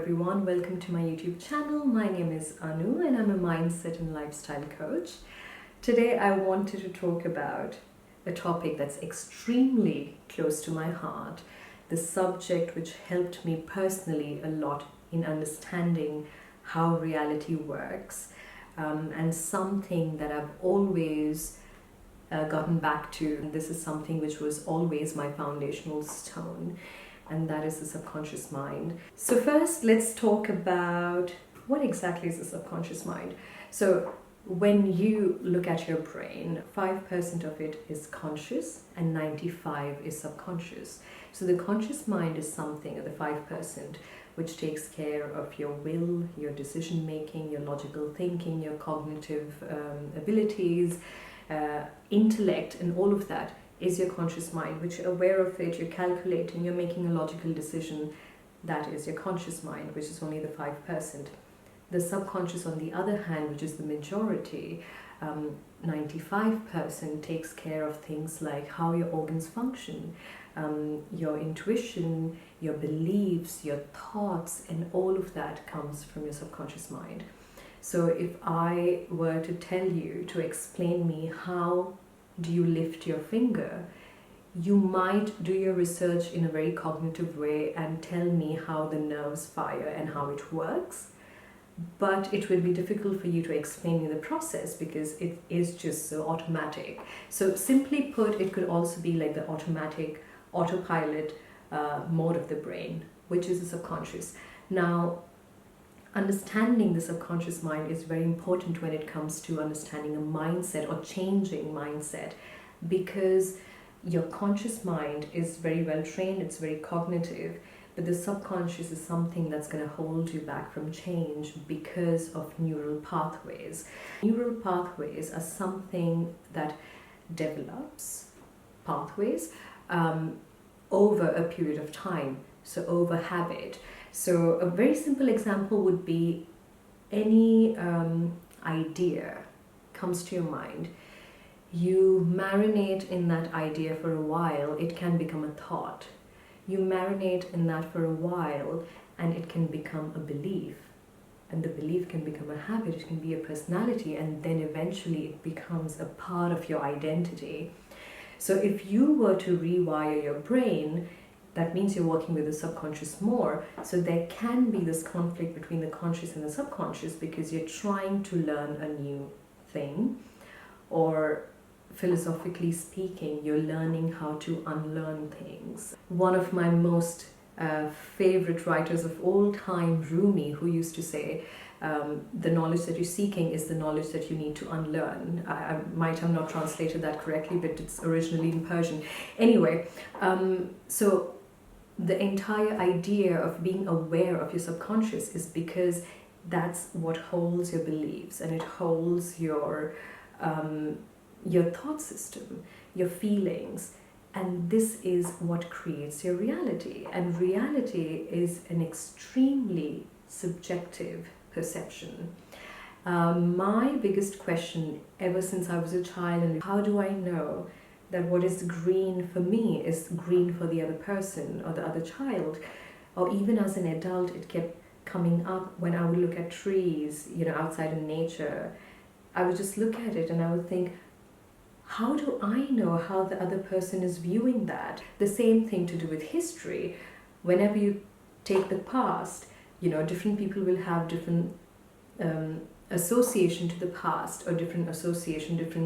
everyone, welcome to my YouTube channel. My name is Anu and I'm a mindset and lifestyle coach. Today I wanted to talk about a topic that's extremely close to my heart, the subject which helped me personally a lot in understanding how reality works, and something that I've always gotten back to. This is something which was always my foundational stone, and that is the subconscious mind. So first, let's talk about what exactly is the subconscious mind. So when you look at your brain, 5% of it is conscious and 95% is subconscious. So the conscious mind is something, the 5%, which takes care of your will, your decision making, your logical thinking, your cognitive abilities, intellect, and all of that is your conscious mind, which you're aware of it, you're calculating, you're making a logical decision. That is your conscious mind, which is only the 5%. The subconscious, on the other hand, which is the majority, 95%, takes care of things like how your organs function, your intuition, your beliefs, your thoughts, and all of that comes from your subconscious mind. So if I were to tell you, to explain me how do you lift your finger, you might do your research in a very cognitive way and tell me how the nerves fire and how it works, but it will be difficult for you to explain me the process because it is just so automatic. So simply put, it could also be like the automatic autopilot mode of the brain, which is the subconscious. Now, understanding the subconscious mind is very important when it comes to understanding a mindset or changing mindset, because your conscious mind is very well trained, it's very cognitive, but the subconscious is something that's going to hold you back from change because of neural pathways. Neural pathways are something that develops pathways over a period of time, so over habit. So a very simple example would be any idea comes to your mind. You marinate in that idea for a while, it can become a thought. You marinate in that for a while and it can become a belief. And the belief can become a habit, it can be a personality, and then eventually it becomes a part of your identity. So if you were to rewire your brain, that means you're working with the subconscious more. So there can be this conflict between the conscious and the subconscious because you're trying to learn a new thing, or philosophically speaking, you're learning how to unlearn things. One of my most favorite writers of all time, Rumi, who used to say, the knowledge that you're seeking is the knowledge that you need to unlearn. I might have not translated that correctly, but it's originally in Persian. Anyway, so the entire idea of being aware of your subconscious is because that's what holds your beliefs, and it holds your thought system, your feelings, and this is what creates your reality. And reality is an extremely subjective perception. My biggest question ever since I was a child, and how do I know that what is green for me is green for the other person or the other child? Or even as an adult, it kept coming up when I would look at trees, outside in nature. I would just look at it and I would think, how do I know how the other person is viewing that? The same thing to do with history. Whenever you take the past, different people will have different association to the past, or different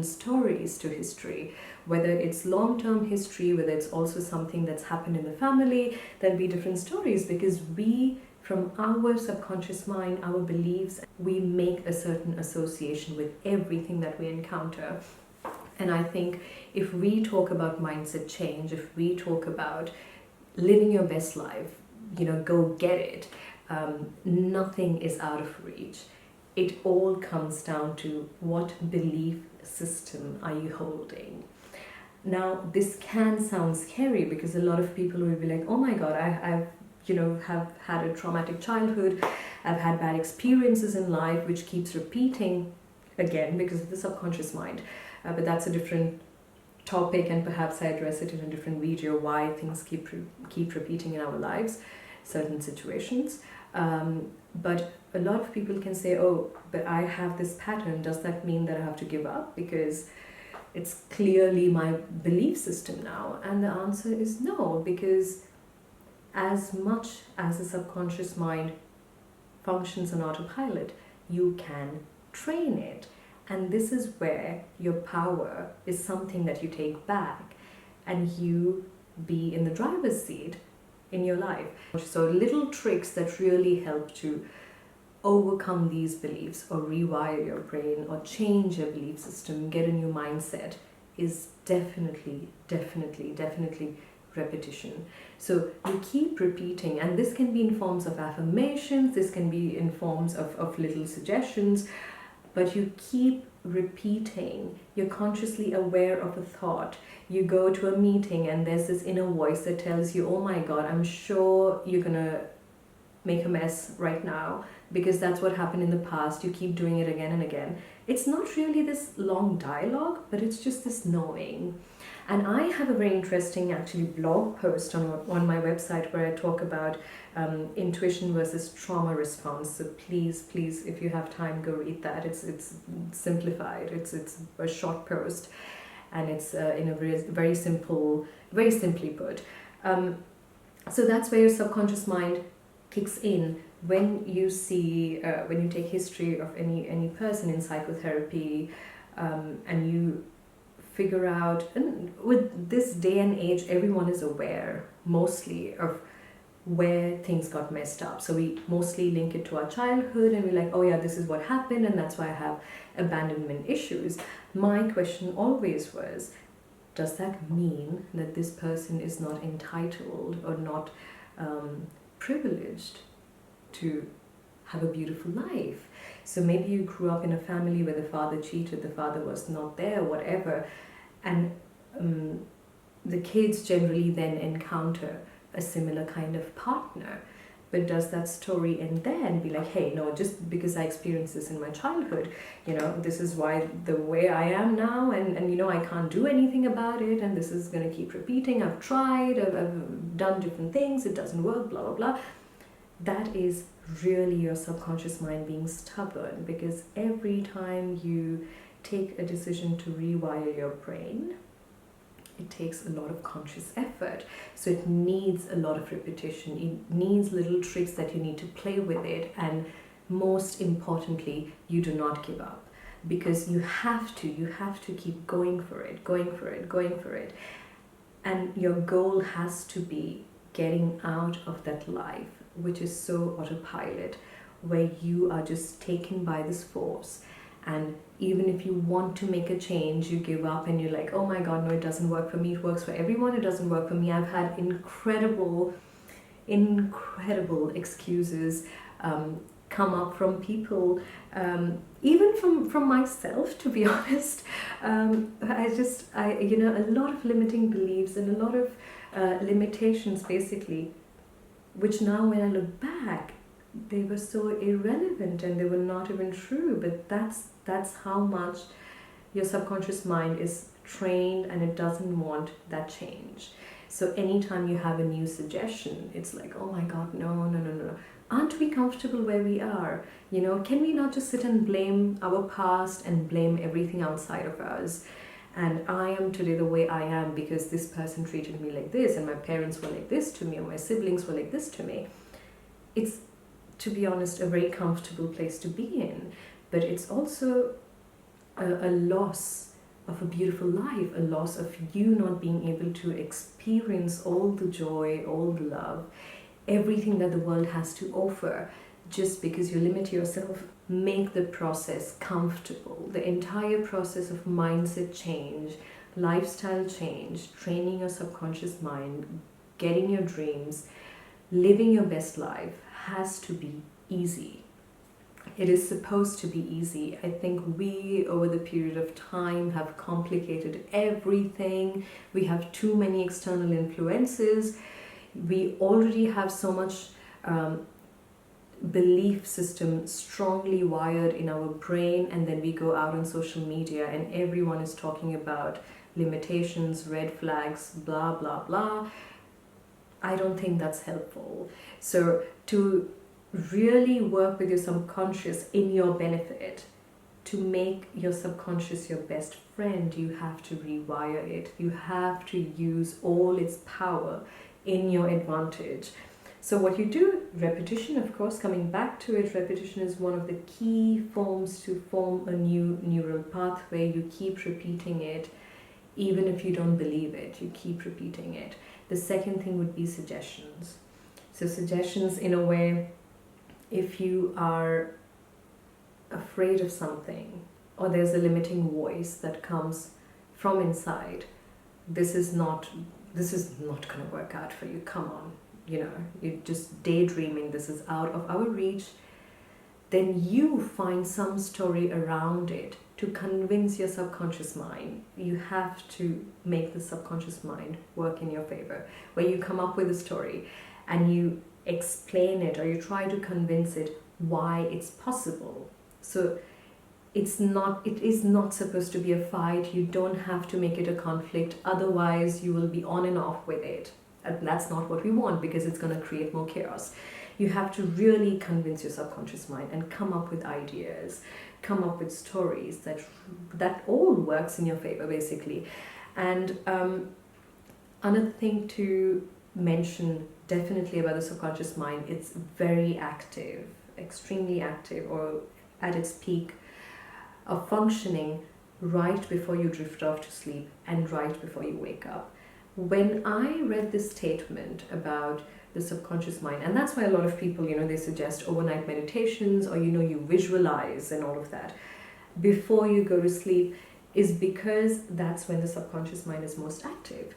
stories to history. Whether it's long-term history, whether it's also something that's happened in the family, there'll be different stories because we, from our subconscious mind, our beliefs, we make a certain association with everything that we encounter. And I think if we talk about mindset change, if we talk about living your best life, go get it, nothing is out of reach. It all comes down to what belief system are you holding. Now, this can sound scary because a lot of people will be like, oh my God, I've have had a traumatic childhood, I've had bad experiences in life, which keeps repeating again because of the subconscious mind. But that's a different topic, and perhaps I address it in a different video, why things keep repeating in our lives, certain situations. But a lot of people can say, oh, but I have this pattern. Does that mean that I have to give up? Because it's clearly my belief system now. And the answer is no, because as much as the subconscious mind functions on autopilot, you can train it. And this is where your power is something that you take back and you be in the driver's seat in your life. So little tricks that really help to overcome these beliefs or rewire your brain or change your belief system, get a new mindset, is definitely repetition. So you keep repeating, and this can be in forms of affirmations, this can be in forms of little suggestions, but you keep repeating. You're consciously aware of a thought. You go to a meeting and there's this inner voice that tells you, oh my God, I'm sure you're gonna make a mess right now, because that's what happened in the past. You keep doing it again and again. It's not really this long dialogue, but it's just this knowing. And I have a very interesting actually blog post on my website where I talk about intuition versus trauma response. So please, if you have time, go read that. It's simplified. It's a short post, and it's in a very simply put. So that's where your subconscious mind kicks in. When you see, when you take history of any person in psychotherapy, and you figure out, and with this day and age, everyone is aware mostly of where things got messed up. So we mostly link it to our childhood and we're like, oh yeah, this is what happened and that's why I have abandonment issues. My question always was, does that mean that this person is not entitled or not privileged to have a beautiful life? So maybe you grew up in a family where the father cheated, the father was not there, whatever, and the kids generally then encounter a similar kind of partner. But does that story end there and be like, hey, no, just because I experienced this in my childhood, this is why the way I am now, and I can't do anything about it, and this is going to keep repeating. I've tried, I've done different things, it doesn't work, blah, blah, blah. That is really your subconscious mind being stubborn, because every time you take a decision to rewire your brain, it takes a lot of conscious effort. So it needs a lot of repetition. It needs little tricks that you need to play with it. And most importantly, you do not give up, because you have to keep going for it. And your goal has to be getting out of that life, which is so autopilot, where you are just taken by this force. And even if you want to make a change, you give up and you're like, oh my God, no, it doesn't work for me. It works for everyone. It doesn't work for me. I've had incredible excuses come up from people, even from myself, to be honest. A lot of limiting beliefs and a lot of limitations, basically, which now when I look back, they were so irrelevant and they were not even true. But that's how much your subconscious mind is trained, and it doesn't want that change. So anytime you have a new suggestion, it's like, oh my God, no. Aren't we comfortable where we are? Can we not just sit and blame our past and blame everything outside of us? And I am today the way I am because this person treated me like this, and my parents were like this to me, or my siblings were like this to me. It's, to be honest, a very comfortable place to be in. But it's also a loss of a beautiful life, a loss of you not being able to experience all the joy, all the love, everything that the world has to offer, just because you limit yourself. Make the process comfortable. The entire process of mindset change, lifestyle change, training your subconscious mind, getting your dreams, living your best life has to be easy. It is supposed to be easy. I think we, over the period of time, have complicated everything. We have too many external influences. We already have so much belief system strongly wired in our brain, and then we go out on social media and everyone is talking about limitations, red flags, blah, blah, blah. I don't think that's helpful. So to really work with your subconscious in your benefit, to make your subconscious your best friend, you have to rewire it. You have to use all its power in your advantage. So what you do, repetition, of course, coming back to it, repetition is one of the key forms to form a new neural pathway. You keep repeating it, even if you don't believe it, you keep repeating it. The second thing would be suggestions. So suggestions, in a way, if you are afraid of something, or there's a limiting voice that comes from inside, this is not going to work out for you, come on, you're just daydreaming, this is out of our reach, then you find some story around it to convince your subconscious mind. You have to make the subconscious mind work in your favor, where you come up with a story and you explain it, or you try to convince it why it's possible. So it is not supposed to be a fight. You don't have to make it a conflict, otherwise you will be on and off with it, and that's not what we want, because it's going to create more chaos. You have to really convince your subconscious mind and come up with ideas, come up with stories that all works in your favor, basically. And another thing to mention definitely about the subconscious mind, it's very active, extremely active, or at its peak of functioning right before you drift off to sleep and right before you wake up. When I read this statement about the subconscious mind, and that's why a lot of people, they suggest overnight meditations, or you visualize and all of that before you go to sleep, is because that's when the subconscious mind is most active.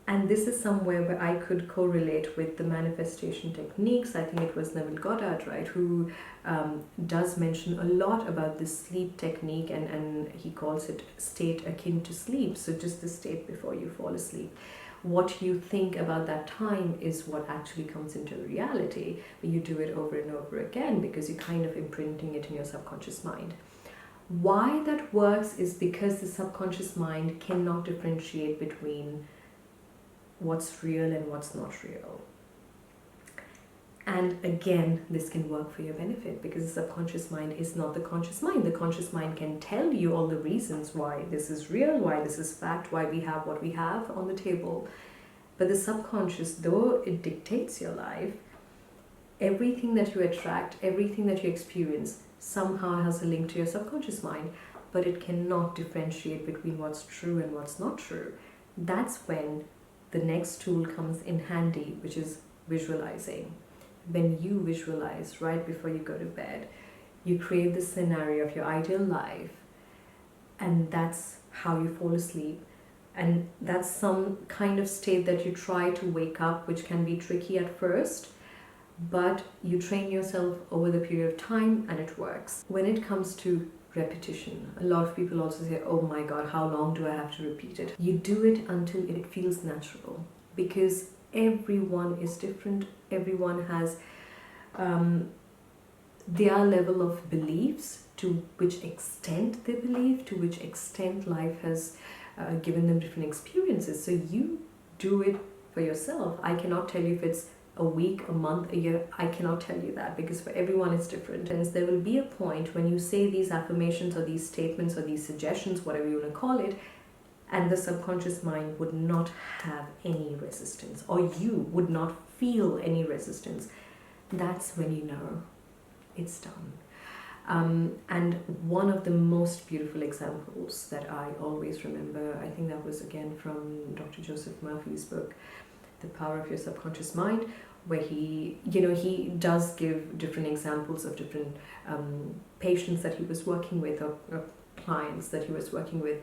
And this is somewhere where I could correlate with the manifestation techniques. I think it was Neville Goddard, right, who does mention a lot about this sleep technique, and he calls it state akin to sleep. So just the state before you fall asleep. What you think about that time is what actually comes into reality, but you do it over and over again because you're kind of imprinting it in your subconscious mind. Why that works is because the subconscious mind cannot differentiate between what's real and what's not real. And again, this can work for your benefit, because the subconscious mind is not the conscious mind. The conscious mind can tell you all the reasons why this is real, why this is fact, why we have what we have on the table. But the subconscious, though it dictates your life, everything that you attract, everything that you experience, somehow has a link to your subconscious mind, but it cannot differentiate between what's true and what's not true. That's when the next tool comes in handy, which is visualizing. When you visualize right before you go to bed, you create the scenario of your ideal life, and that's how you fall asleep. And that's some kind of state that you try to wake up, which can be tricky at first, but you train yourself over the period of time and it works. When it comes to repetition, a lot of people also say, oh my god, how long do I have to repeat it? You do it until it feels natural, because everyone is different. Everyone has their level of beliefs, to which extent they believe, to which extent life has given them different experiences. So you do it for yourself. I cannot tell you if it's a week, a month, a year. I cannot tell you that, because for everyone it's different. And there will be a point when you say these affirmations or these statements or these suggestions, whatever you want to call it, and the subconscious mind would not have any resistance, or you would not feel any resistance. That's when you know it's done. And one of the most beautiful examples that I always remember, I think that was again from Dr. Joseph Murphy's book, The Power of Your Subconscious Mind, where he does give different examples of different patients that he was working with, or clients that he was working with,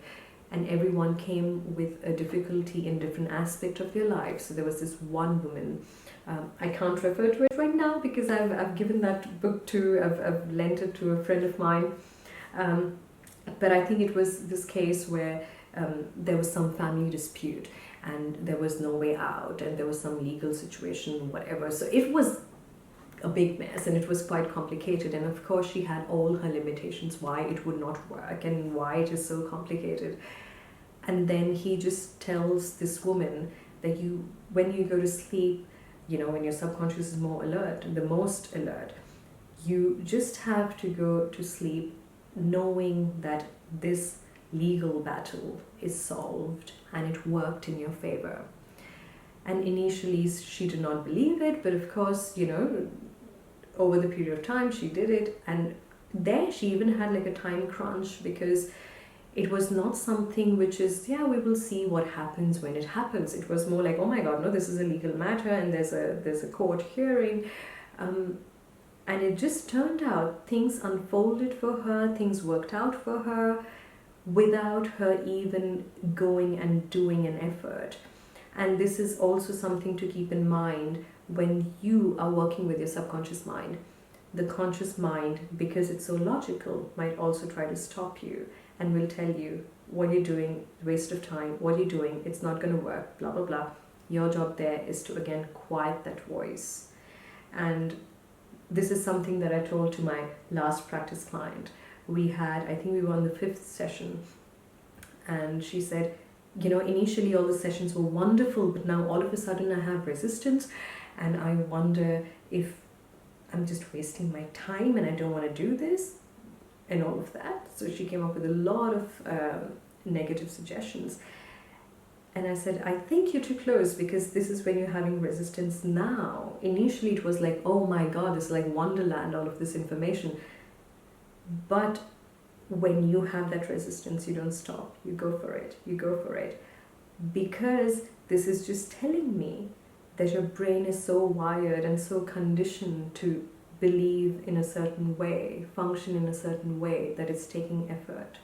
and everyone came with a difficulty in different aspect of their life. So there was this one woman, I can't refer to it right now because I've given that book to, I've lent it to a friend of mine, but I think it was this case where there was some family dispute and there was no way out, and there was some legal situation, whatever. So it was a big mess and it was quite complicated, and of course she had all her limitations why it would not work and why it is so complicated. And then he just tells this woman that when you go to sleep, when your subconscious is more alert, the most alert, you just have to go to sleep knowing that this legal battle is solved and it worked in your favor. And initially she did not believe it, but of course, over the period of time she did it. And there she even had like a time crunch, because it was not something which is, we will see what happens when it happens. It was more like, oh my god, no, this is a legal matter and there's a court hearing. And it just turned out things unfolded for her, things worked out for her without her even going and doing an effort. And this is also something to keep in mind when you are working with your subconscious mind. The conscious mind, because it's so logical, might also try to stop you and will tell you what you're doing, waste of time, what you're doing, it's not going to work, blah, blah, blah. Your job there is to, again, quiet that voice. And this is something that I told to my last practice client. I think we were on the 5th session, and she said, initially all the sessions were wonderful, but now all of a sudden I have resistance, and I wonder if I'm just wasting my time and I don't want to do this and all of that. So she came up with a lot of negative suggestions. And I said, I think you're too close, because this is when you're having resistance now. Initially it was like, oh my god, this is like wonderland, all of this information. But when you have that resistance, you don't stop. You go for it. Because this is just telling me that your brain is so wired and so conditioned to believe in a certain way, function in a certain way, that it's taking effort.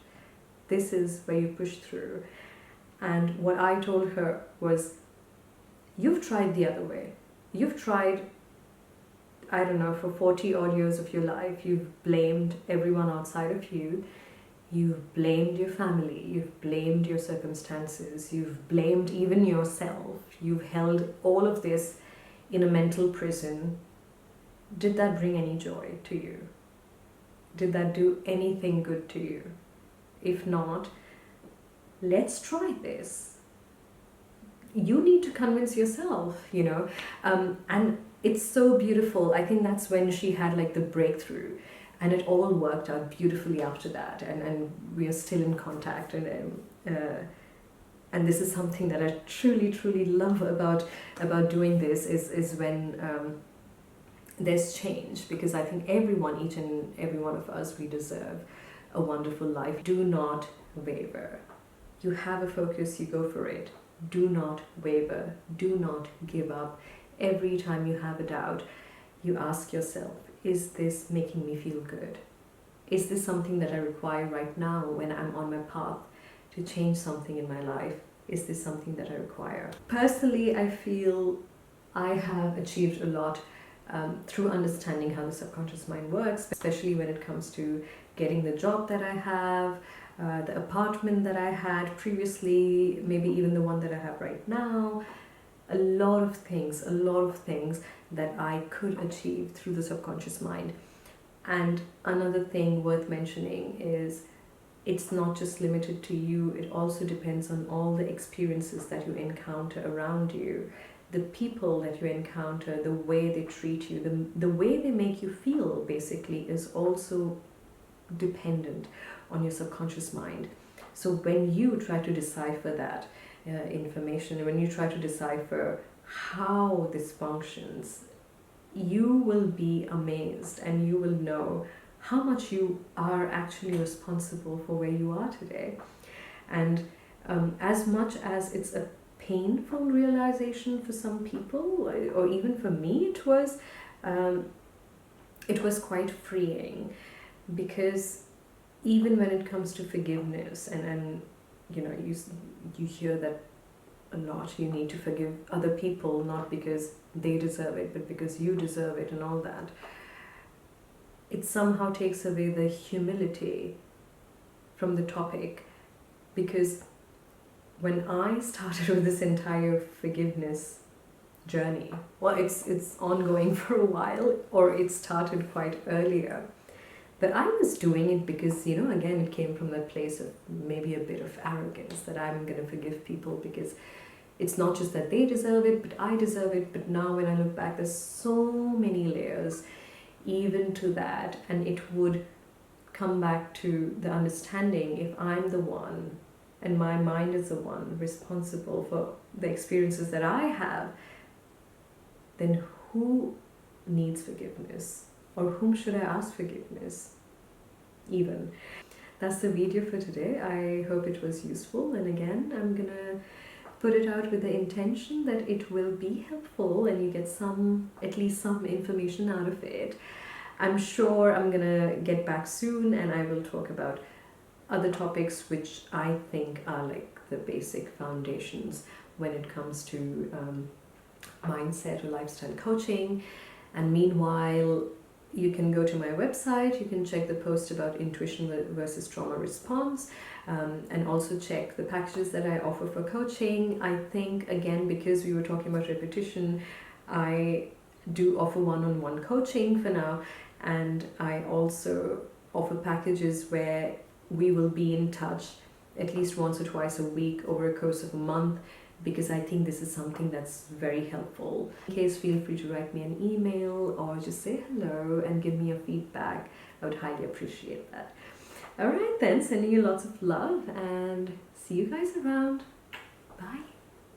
This is where you push through. And what I told her was, you've tried the other way. You've tried, I don't know, for 40 odd years of your life, you've blamed everyone outside of you. You've blamed your family. You've blamed your circumstances. You've blamed even yourself. You've held all of this in a mental prison. Did that bring any joy to you? Did that do anything good to you? If not, let's try this. You need to convince yourself, and it's so beautiful. I think that's when she had like the breakthrough, and it all worked out beautifully after that, and we are still in contact, and this is something that I truly love about doing this is when there's change, because I think each and every one of us, we deserve a wonderful life. Do not waver. You have a focus, you go for it. Do not waver. Do not give up. Every time you have a doubt, you ask yourself, is this making me feel good? Is this something that I require right now when I'm on my path to change something in my life? Is this something that I require? Personally, I feel I have achieved a lot through understanding how the subconscious mind works, especially when it comes to getting the job that I have, the apartment that I had previously, maybe even the one that I have right now. A lot of things that I could achieve through the subconscious mind. And another thing worth mentioning is, it's not just limited to you, it also depends on all the experiences that you encounter around you, the people that you encounter, the way they treat you, the way they make you feel, basically, is also dependent on your subconscious mind. So when you try to decipher that information, when you try to decipher how this functions, you will be amazed, and you will know how much you are actually responsible for where you are today. And as much as it's a painful realization for some people, or even for me, it was quite freeing, because even when it comes to forgiveness, and you hear that a lot, you need to forgive other people, not because they deserve it, but because you deserve it, and all that. It somehow takes away the humility from the topic, because when I started with this entire forgiveness journey, well, it's ongoing for a while, or it started quite earlier, but I was doing it because, again, it came from that place of maybe a bit of arrogance, that I'm going to forgive people because It's not just that they deserve it, but I deserve it. But now when I look back, there's so many layers even to that, and it would come back to the understanding, if I'm the one and my mind is the one responsible for the experiences that I have, then who needs forgiveness, or whom should I ask forgiveness even? That's the video for today. I hope it was useful, and again, I'm gonna put it out with the intention that it will be helpful and you get at least some information out of it. I'm sure I'm gonna get back soon and I will talk about other topics which I think are like the basic foundations when it comes to mindset or lifestyle coaching. And meanwhile, you can go to my website, you can check the post about intuition versus trauma response, and also check the packages that I offer for coaching. I think, again, because we were talking about repetition, I do offer one-on-one coaching for now, and I also offer packages where we will be in touch at least once or twice a week over a course of a month, because I think this is something that's very helpful. In case, feel free to write me an email or just say hello and give me your feedback. I would highly appreciate that. Alright then, sending you lots of love and see you guys around. Bye.